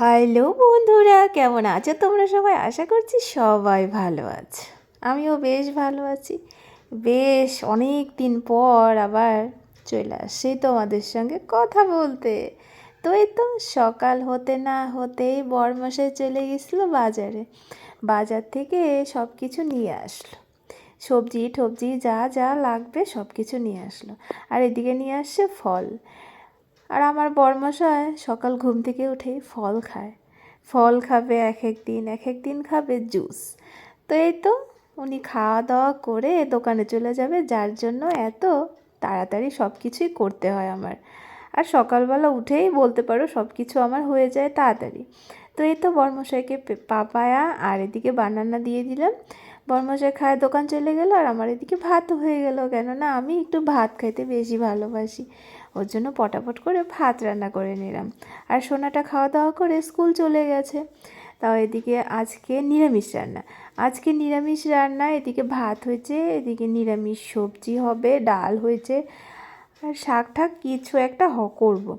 Hello বন্ধুরা, কেমন আছো তোমরা সবাই? আশা করছি সবাই ভালো আছে। আমিও বেশ ভালো আছি। বেশ অনেক দিন পর আবার চলে আসছি তোমাদের সঙ্গে কথা বলতে। তো এই তো সকাল হতে না হতেই বরমশাই চলে গেছিলো বাজারে। বাজার থেকে সব কিছু নিয়ে আসলো, সবজি টবজি যা যা লাগবে সব কিছু নিয়ে আসলো। আর এদিকে নিয়ে আসছে ফল। আর আমার বরমশাই সকাল ঘুম থেকে উঠেই ফল খায়। ফল খাবে এক এক দিন খাবে জুস। তো এই তো উনি খাওয়া দাওয়া করে দোকানে চলে যাবে, যার জন্য এত তাড়াতাড়ি সব কিছুই করতে হয় আমার। আর সকালবেলা উঠেই বলতে পারো সব কিছু আমার হয়ে যায় তাড়াতাড়ি। তো এই তো বরমশাইকে পাপায়া আর এদিকে বানানা দিয়ে দিলাম। বরমশাই খায় দোকান চলে গেল, আর আমার এদিকে ভাতও হয়ে গেল, কেননা আমি একটু ভাত খাইতে বেশি ভালোবাসি। ওর জন্য পটাপট করে ভাত রান্না করে নিলাম। আর সোনাটা খাওয়া দাওয়া করে স্কুল চলে গেছে। তাও এদিকে আজকে নিরামিষ রান্না। এদিকে ভাত হয়েছে, এদিকে নিরামিষ সবজি হবে, ডাল হয়েছে, আর শাক ঠাক কিছু একটা করবো।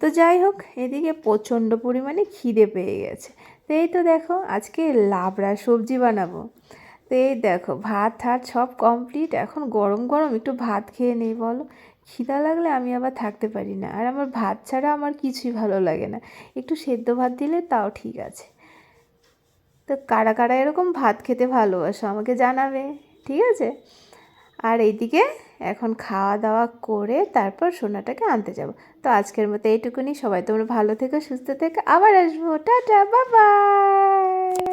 তো যাই হোক, এদিকে প্রচণ্ড পরিমাণে খিদে পেয়ে গেছে। তো এই তো দেখো আজকে লাবড়া সবজি বানাবো। তো এই দেখো ভাত ঠাত সব কমপ্লিট, এখন গরম গরম একটু ভাত খেয়ে নেই বলো। খিদা লাগলে আমি আবার থাকতে পারি না, আর আমার ভাত ছাড়া আমার কিছুই ভালো লাগে না। একটু সেদ্ধ ভাত দিলে তাও ঠিক আছে। তো কারা কারা এরকম ভাত খেতে ভালোবাসো আমাকে জানাবে, ঠিক আছে? আর এইদিকে এখন খাওয়া দাওয়া করে তারপর সোনাটাকে আনতে যাব। তো আজকের মতো এইটুকুনি। সবাই তোমরা ভালো থেকো, সুস্থ থেকো, আবার আসবো। Tata, bye bye.